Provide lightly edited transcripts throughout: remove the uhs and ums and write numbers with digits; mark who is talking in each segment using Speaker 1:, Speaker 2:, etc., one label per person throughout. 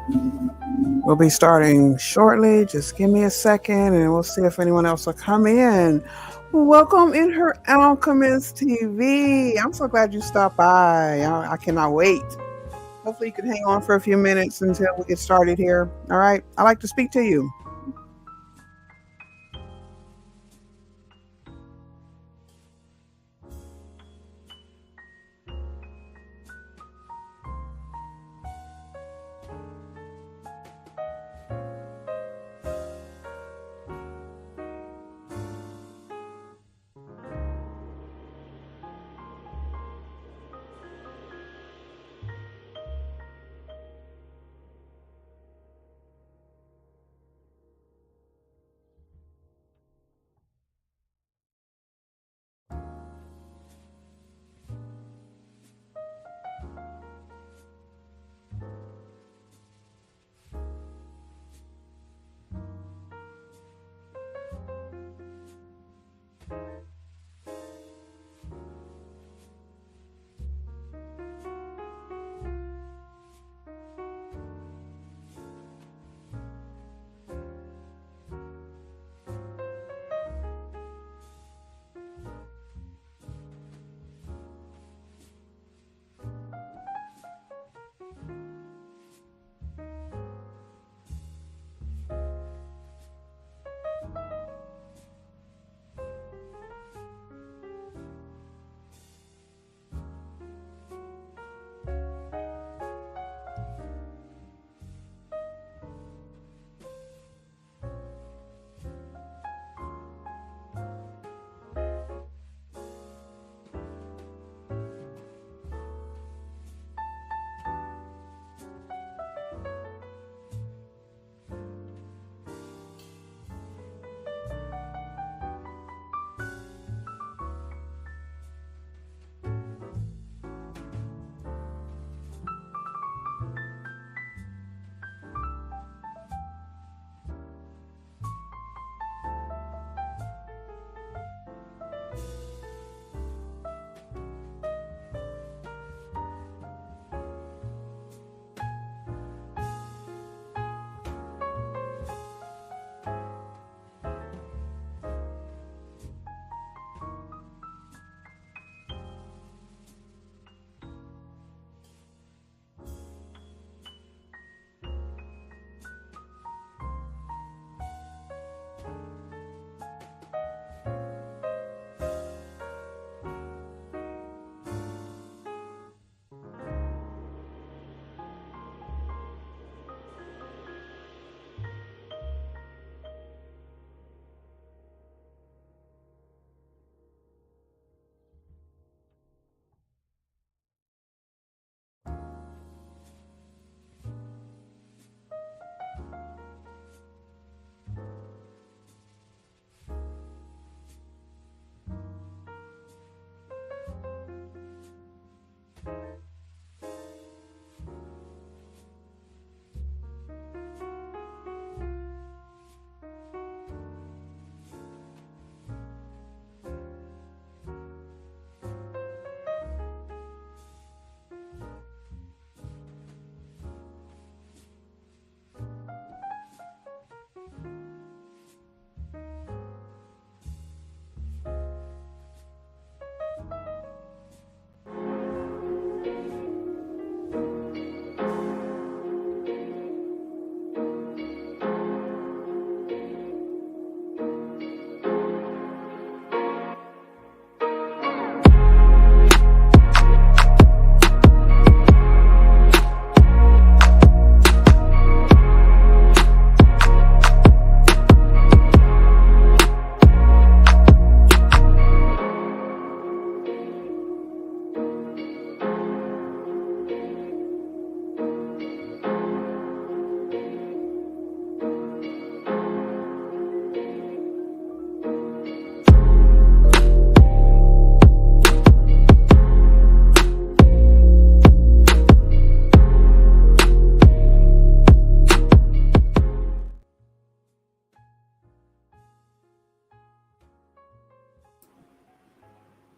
Speaker 1: We'll be starting shortly. Just give me a second and we'll see if anyone else will come in. Welcome in her Alchemist TV. I'm so glad you stopped by. I cannot wait. Hopefully, you can hang on for a few minutes until we get started here. All right. I'd like to speak to you.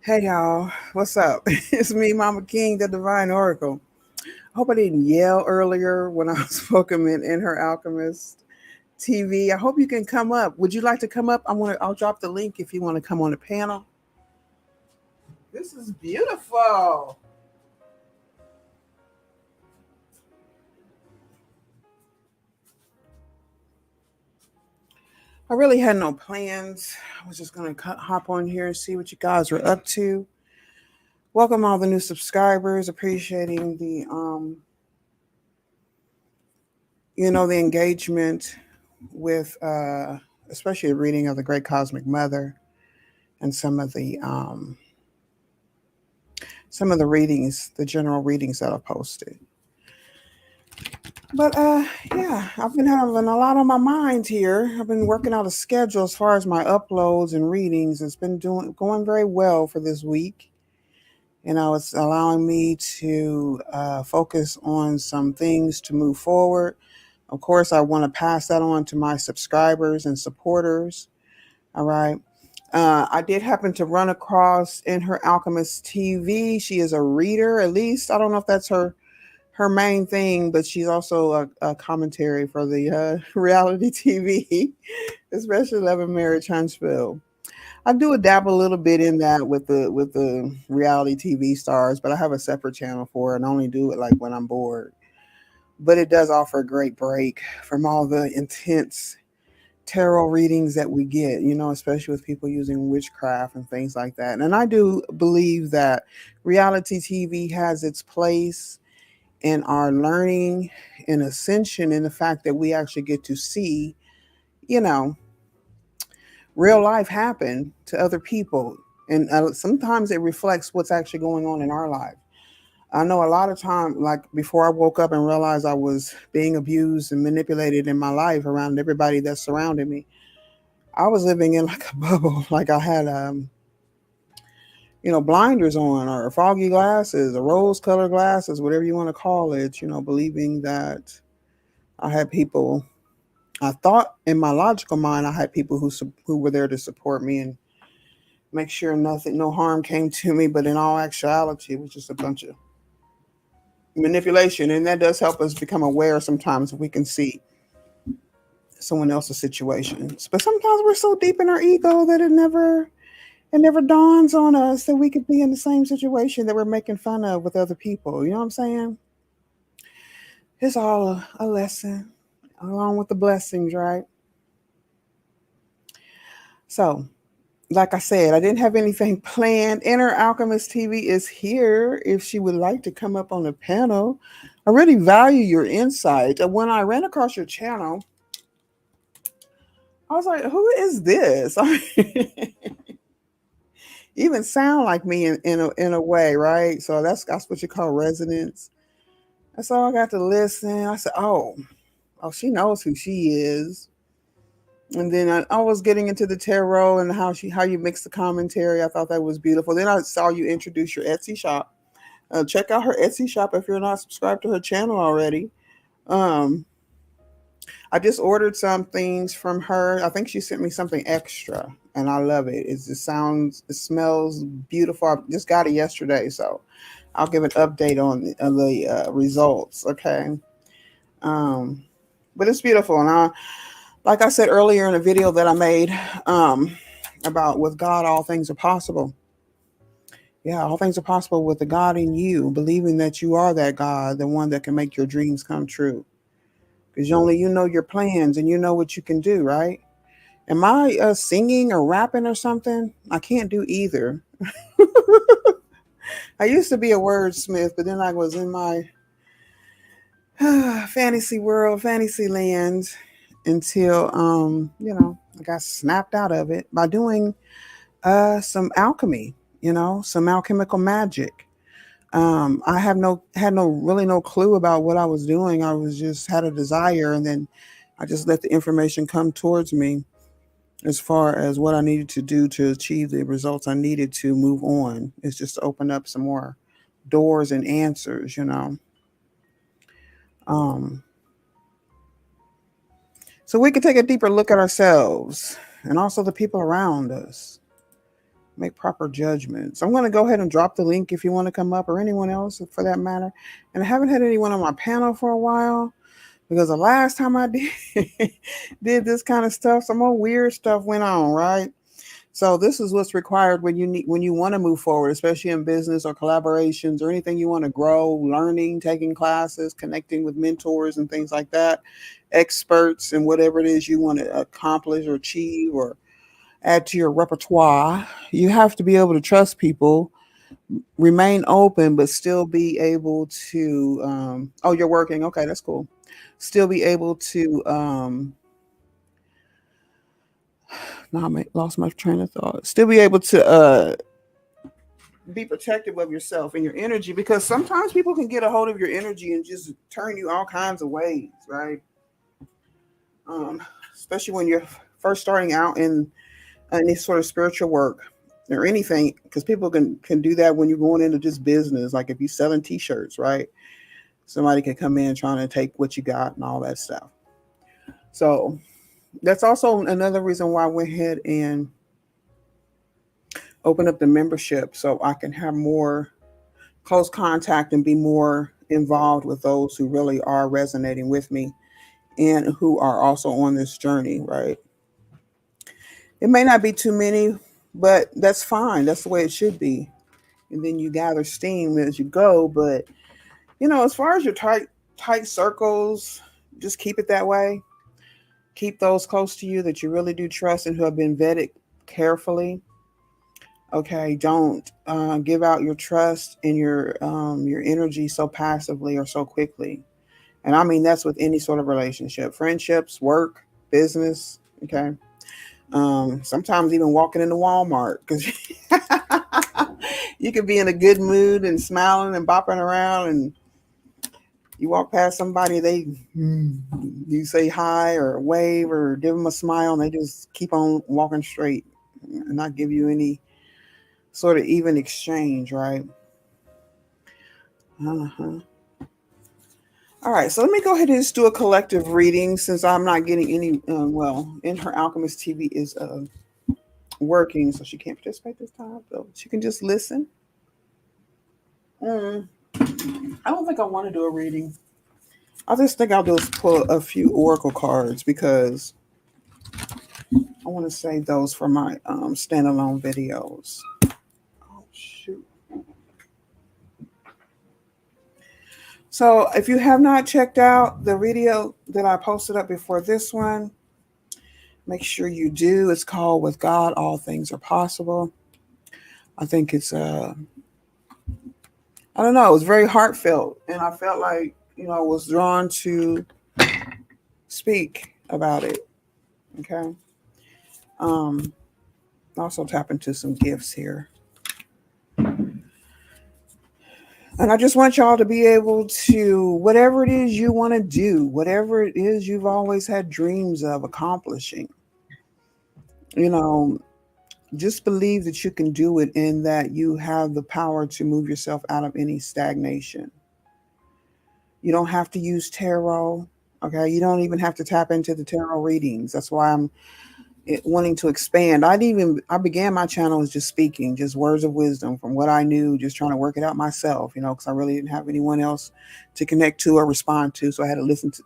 Speaker 1: Hey y'all, what's up? It's me, Mama King, the Divine Oracle. Hope I didn't yell earlier when I was welcoming in her alchemist TV. I hope you can come up. Would you like to come up? I'll drop the link if you want to come on the panel. This is beautiful. I really had no plans. I was just gonna hop on here and see what you guys were up to. Welcome all the new subscribers. Appreciating the engagement with especially the reading of the Great Cosmic Mother and some of the readings, the general readings that I posted. But yeah, I've been having a lot on my mind here. I've been working out a schedule as far as my uploads and readings. It's been going very well for this week. It's allowing me to focus on some things to move forward. Of course, I want to pass that on to my subscribers and supporters. All right. I did happen to run across in her Alchemist TV. She is a reader, at least. I don't know if that's her main thing, but she's also a commentary for the reality TV, especially Love and Marriage Huntsville. I do dabble a little bit in that with the reality TV stars, but I have a separate channel for it and only do it like when I'm bored. But it does offer a great break from all the intense tarot readings that we get, especially with people using witchcraft and things like that. And I do believe that reality TV has its place in our learning and ascension, in the fact that we actually get to see, you know, real life happen to other people. And sometimes it reflects what's actually going on in our life. I know a lot of time, like before I woke up and realized I was being abused and manipulated in my life around everybody that surrounded me, I was living in like a bubble. Like I had, blinders on or foggy glasses or rose colored glasses, whatever you want to call it, believing that I had people, I thought in my logical mind, I had people who were there to support me and make sure no harm came to me. But in all actuality, it was just a bunch of manipulation. And that does help us become aware sometimes if we can see someone else's situations. But sometimes we're so deep in our ego that it never dawns on us that we could be in the same situation that we're making fun of with other people. You know what I'm saying? It's all a lesson along with the blessings, right? So, like I said, I didn't have anything planned. Inner Alchemist TV is here if she would like to come up on the panel. I really value your insight. When I ran across your channel, I was like, who is this? Even sound like me in a way, right? So that's what you call resonance. And so I got to listen. I said, oh, she knows who she is. And then I was getting into the tarot and how you mix the commentary. I thought that was beautiful. Then I saw you introduce your Etsy shop. Check out her Etsy shop if you're not subscribed to her channel already. Um, I just ordered some things from her. I think she sent me something extra, and I love it. It smells beautiful. I just got it yesterday, so I'll give an update on the results. Okay. Um, but it's beautiful, and like I said earlier in a video that I made, about with God, all things are possible. Yeah, all things are possible with the God in you, believing that you are that God, the one that can make your dreams come true. Because only you know your plans and you know what you can do, right? Am I singing or rapping or something? I can't do either. I used to be a wordsmith, but then I was in my fantasy world, fantasy land, until I got snapped out of it by doing some alchemy, some alchemical magic. I had no clue about what I was doing. I was just had a desire, and then I just let the information come towards me as far as what I needed to do to achieve the results I needed to move on. It's just to open up some more doors and answers. Um, so we can take a deeper look at ourselves and also the people around us. make proper judgments. I'm going to go ahead and drop the link if you want to come up, or anyone else for that matter. And I haven't had anyone on my panel for a while because the last time I did this kind of stuff, some more weird stuff went on, right? So this is what's required when you want to move forward, especially in business or collaborations or anything you want to grow, learning, taking classes, connecting with mentors and things like that, experts and whatever it is you want to accomplish or achieve or add to your repertoire. You have to be able to trust people, remain open, but still be able to. Oh, you're working. Okay, that's cool. Still be able to. Now I lost my train of thought. Still be able to be protective of yourself and your energy, because sometimes people can get a hold of your energy and just turn you all kinds of ways, right? Um, Especially when you're first starting out in any sort of spiritual work or anything, because people can do that when you're going into just business. Like if you're selling T-shirts, right? Somebody could come in trying to take what you got and all that stuff. So that's also another reason why I went ahead and open up the membership, so I can have more close contact and be more involved with those who really are resonating with me and who are also on this journey, right? It may not be too many, but that's fine. That's the way it should be. And then you gather steam as you go. But as far as your tight circles, just keep it that way. Keep those close to you that you really do trust and who have been vetted carefully. Okay, don't give out your trust and your energy so passively or so quickly. And I mean that's with any sort of relationship, friendships, work, business. Okay, sometimes even walking into Walmart, because you could be in a good mood and smiling and bopping around, and you walk past somebody, you say hi or wave or give them a smile, and they just keep on walking straight and not give you any sort of even exchange, right? Uh-huh. All right, so let me go ahead and just do a collective reading since I'm not getting any. In her Alchemist TV is working, so she can't participate this time. So she can just listen. I don't think I want to do a reading. I just think I'll just pull a few oracle cards because I want to save those for my standalone videos. Oh shoot! So if you have not checked out the video that I posted up before this one, make sure you do. It's called "With God, All Things Are Possible." I think it's I don't know. It was very heartfelt, and I felt like I was drawn to speak about it. Okay. Um, Also tap into some gifts here, and I just want y'all to be able to whatever it is you want to do, whatever it is you've always had dreams of accomplishing. You know, just believe that you can do it, and that you have the power to move yourself out of any stagnation. You don't have to use tarot. Okay, you don't even have to tap into the tarot readings. That's why I'm wanting to expand. I began my channel as just speaking, just words of wisdom from what I knew, just trying to work it out myself. Because I really didn't have anyone else to connect to or respond to, so I had to listen to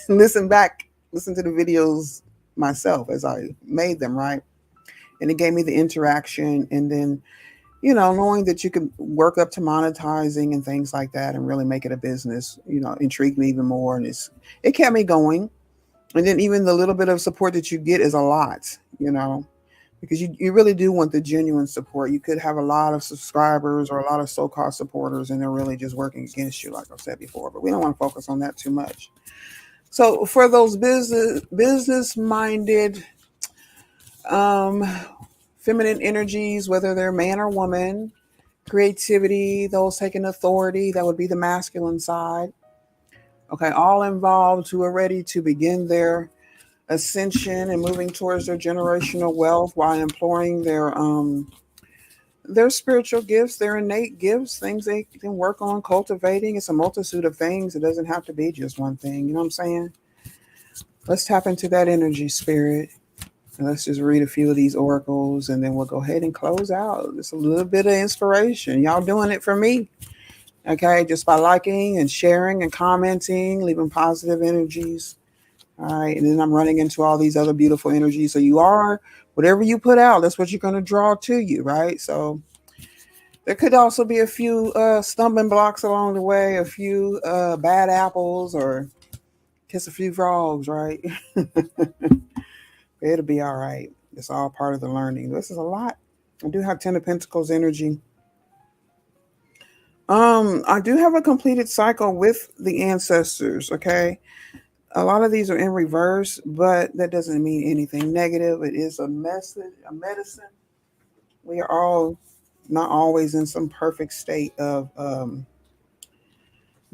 Speaker 1: listen to the videos myself as I made them, right? And it gave me the interaction, and then knowing that you can work up to monetizing and things like that and really make it a business, intrigued me even more. And it kept me going. And then even the little bit of support that you get is a lot, because you really do want the genuine support. You could have a lot of subscribers or a lot of so-called supporters, and they're really just working against you, like I've said before. But we don't want to focus on that too much. So for those business-minded, um, feminine energies, whether they're man or woman, creativity, those taking authority, that would be the masculine side. Okay, all involved who are ready to begin their ascension and moving towards their generational wealth while employing their spiritual gifts, their innate gifts, things they can work on cultivating. It's a multitude of things. It doesn't have to be just one thing. You know what I'm saying? Let's tap into that energy, spirit. And let's just read a few of these oracles and then we'll go ahead and close out. Just a little bit of inspiration. Y'all doing it for me. Okay, just by liking and sharing and commenting, leaving positive energies. All right, and then I'm running into all these other beautiful energies. So you are, whatever you put out, that's what you're going to draw to you, right? So there could also be a few stumbling blocks along the way, a few bad apples, or kiss a few frogs, right? It'll be all right. It's all part of the learning. This is a lot. I do have Ten of Pentacles energy. I do have a completed cycle with the ancestors, okay? A lot of these are in reverse, but that doesn't mean anything negative. It is a message, a medicine. We are all not always in some perfect state of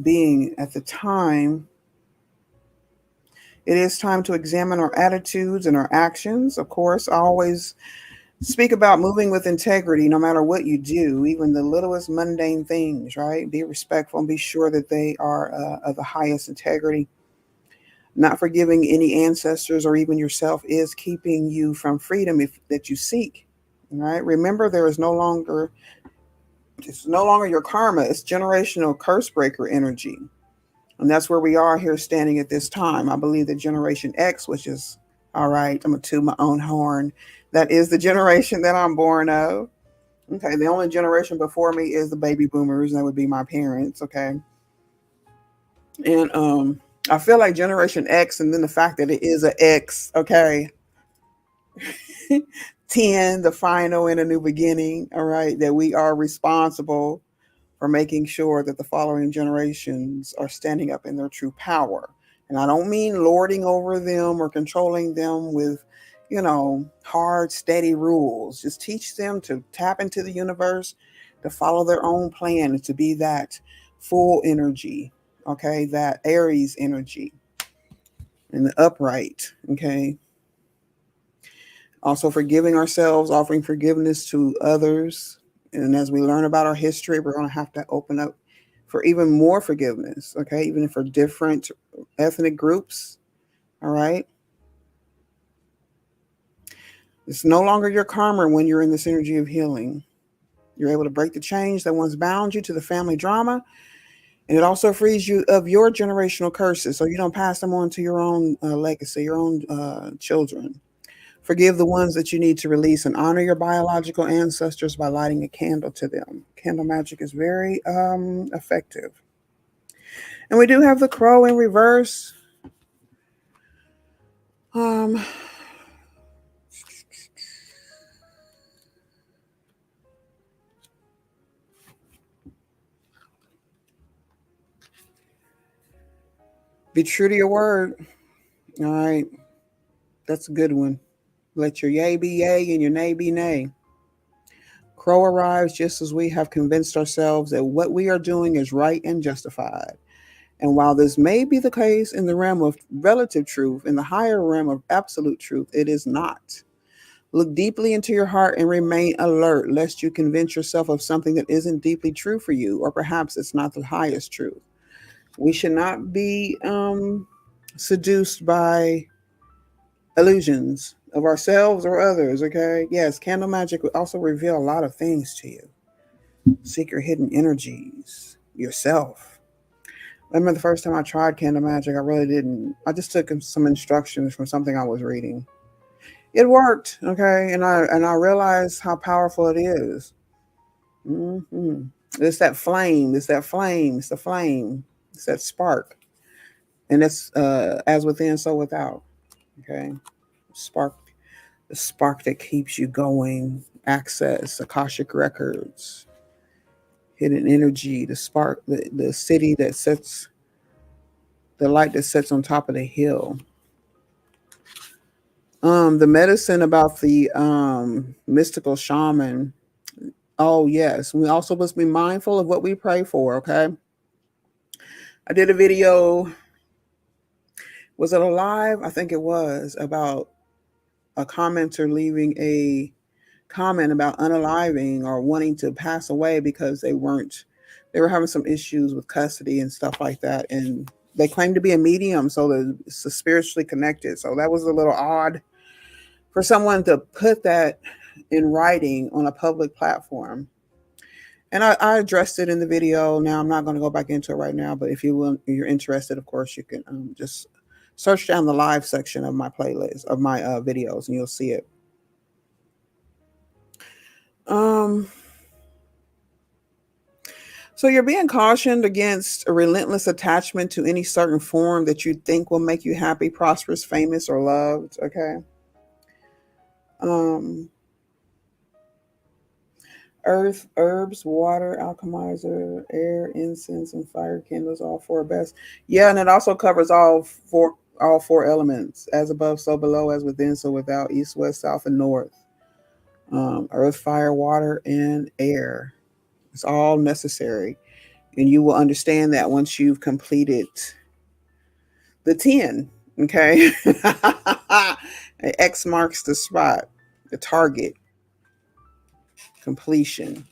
Speaker 1: being at the time. It is time to examine our attitudes and our actions. Of course, I always speak about moving with integrity no matter what you do, even the littlest mundane things, right? Be respectful and be sure that they are of the highest integrity. Not forgiving any ancestors or even yourself is keeping you from freedom that you seek. Right? Remember, there is no longer it's no longer your karma. It's generational curse breaker energy, and that's where we are here standing at this time. I believe that Generation X, which is all right. I'm gonna toot my own horn. That is the generation that I'm born of. Okay, the only generation before me is the baby boomers. That would be my parents. Okay, and I feel like Generation X, and then the fact that it is an X. Okay, 10, the final and a new beginning. All right, that we are responsible for making sure that the following generations are standing up in their true power. And I don't mean lording over them or controlling them with, hard, steady rules. Just teach them to tap into the universe, to follow their own plan, and to be that full energy, okay, that Aries energy and the upright, okay. Also, forgiving ourselves, offering forgiveness to others. And as we learn about our history, we're going to have to open up for even more forgiveness, okay? Even for different ethnic groups, all right? It's no longer your karma when you're in this energy of healing. You're able to break the chains that once bound you to the family drama. And it also frees you of your generational curses so you don't pass them on to your own legacy, your own children. Forgive the ones that you need to release and honor your biological ancestors by lighting a candle to them. Candle magic is very effective. And we do have the crow in reverse. Um, be true to your word. All right. That's a good one. Let your yay be yay and your nay be nay. Crow arrives just as we have convinced ourselves that what we are doing is right and justified. And while this may be the case in the realm of relative truth, in the higher realm of absolute truth, it is not. Look deeply into your heart and remain alert, lest you convince yourself of something that isn't deeply true for you, or perhaps it's not the highest truth. We should not be seduced by illusions of ourselves or others, okay? Yes, candle magic will also reveal a lot of things to you. Seek your hidden energies, yourself. I remember the first time I tried candle magic, I really didn't. I just took some instructions from something I was reading. It worked, okay, and I realized how powerful it is. Mm-hmm. It's that flame. It's that flame. It's the flame. It's that spark, and it's as within, so without. Okay, spark, the spark that keeps you going. Access, Akashic records, hidden energy, the spark, the city that sets, the light that sits on top of the hill. The medicine about the mystical shaman. Oh yes, we also must be mindful of what we pray for. Okay, I did a video. Was it alive? I think it was about a commenter leaving a comment about unaliving or wanting to pass away because they were having some issues with custody and stuff like that, and they claimed to be a medium, so it's spiritually connected. So that was a little odd. for someone to put that in writing on a public platform. And I addressed it in the video. Now I'm not going to go back into it right now, but if you're interested, of course, you can just search down the live section of my playlist of my videos, and you'll see it. So you're being cautioned against a relentless attachment to any certain form that you think will make you happy, prosperous, famous, or loved. Okay. Earth, herbs, water, alchemizer, air, incense, and fire kindles, all four best. Yeah, and it also covers all four elements, as above, so below, as within, so without, east, west, south, and north. Earth, fire, water, and air. It's all necessary. And you will understand that once you've completed the 10. Okay. X marks the spot, the target, completion.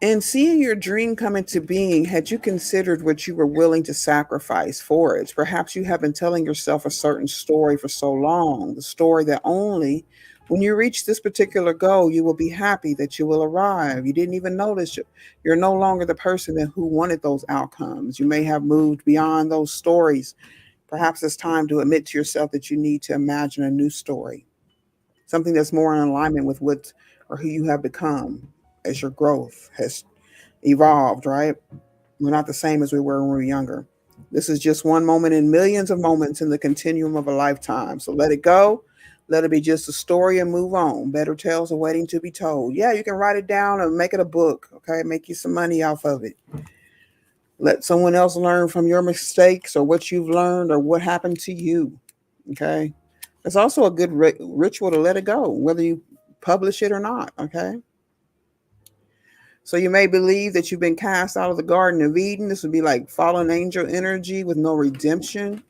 Speaker 1: And seeing your dream come into being, had you considered what you were willing to sacrifice for it? Perhaps you have been telling yourself a certain story for so long, the story that only when you reach this particular goal, you will be happy that you will arrive. You didn't even notice you're no longer the person who wanted those outcomes. You may have moved beyond those stories. Perhaps it's time to admit to yourself that you need to imagine a new story, something that's more in alignment with what or who you have become as your growth has evolved, right? We're not the same as we were when we were younger. This is just one moment in millions of moments in the continuum of a lifetime. So let it go. Let it be just a story and move on. Better tales are waiting to be told. Yeah, you can write it down and make it a book, okay? Make you some money off of it. Let someone else learn from your mistakes or what you've learned or what happened to you, okay? It's also a good ritual to let it go, whether you publish it or not, okay? So you may believe that you've been cast out of the Garden of Eden. This would be like fallen angel energy with no redemption.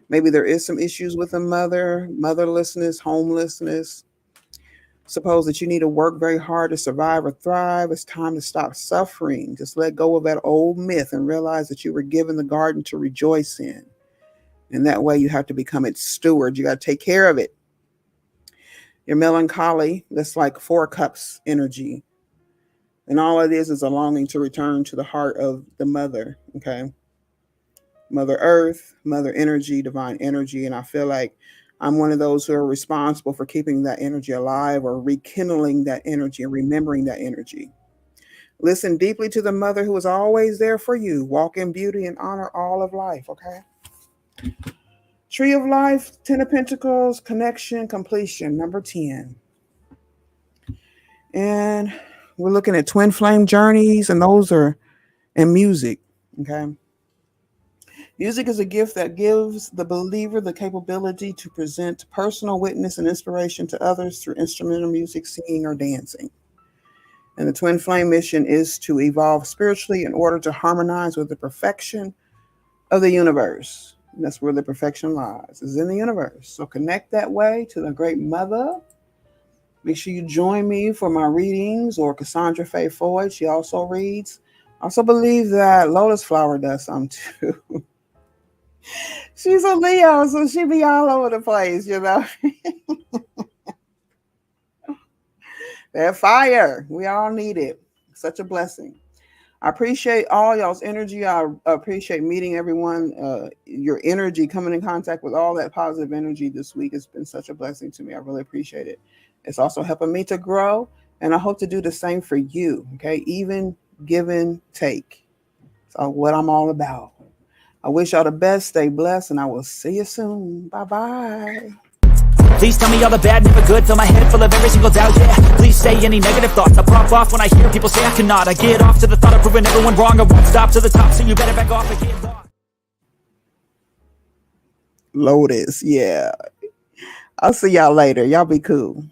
Speaker 1: Maybe there is some issues with a mother, motherlessness, homelessness. Suppose that you need to work very hard to survive or thrive. It's time to stop suffering. Just let go of that old myth and realize that you were given the garden to rejoice in. And that way you have to become its steward. You got to take care of it. Your melancholy, that's like 4 cups energy. And all it is a longing to return to the heart of the mother, okay? Mother Earth, Mother Energy, Divine Energy. And I feel like I'm one of those who are responsible for keeping that energy alive or rekindling that energy and remembering that energy. Listen deeply to the mother who is always there for you. Walk in beauty and honor all of life, okay? Tree of Life, 10 of Pentacles, connection, completion, number 10. And we're looking at twin flame journeys, and those are in music, okay? Music is a gift that gives the believer the capability to present personal witness and inspiration to others through instrumental music, singing, or dancing. And the twin flame mission is to evolve spiritually in order to harmonize with the perfection of the universe. And that's where the perfection lies, is in the universe. So connect that way to the great mother. Make sure you join me for my readings, or Cassandra Faye Floyd. She also reads. I also believe that Lotus Flower does some too. She's a Leo, so she be all over the place, you know. That fire, we all need it. Such a blessing. I appreciate all y'all's energy. I appreciate meeting everyone. Your energy, coming in contact with all that positive energy this week has been such a blessing to me. I really appreciate it. It's also helping me to grow, and I hope to do the same for you, okay? Even, give, and take. So what I'm all about. I wish y'all the best. Stay blessed, and I will see you soon. Bye-bye.
Speaker 2: Please tell me all the bad, never good. Fill my head full of every single doubt, yeah. Please say any negative thoughts. I pop off when I hear people say I cannot. I get off to the thought of proving everyone wrong. I won't stop to the top, so you better back off and get lost.
Speaker 1: Lotus, yeah. I'll see y'all later. Y'all be cool.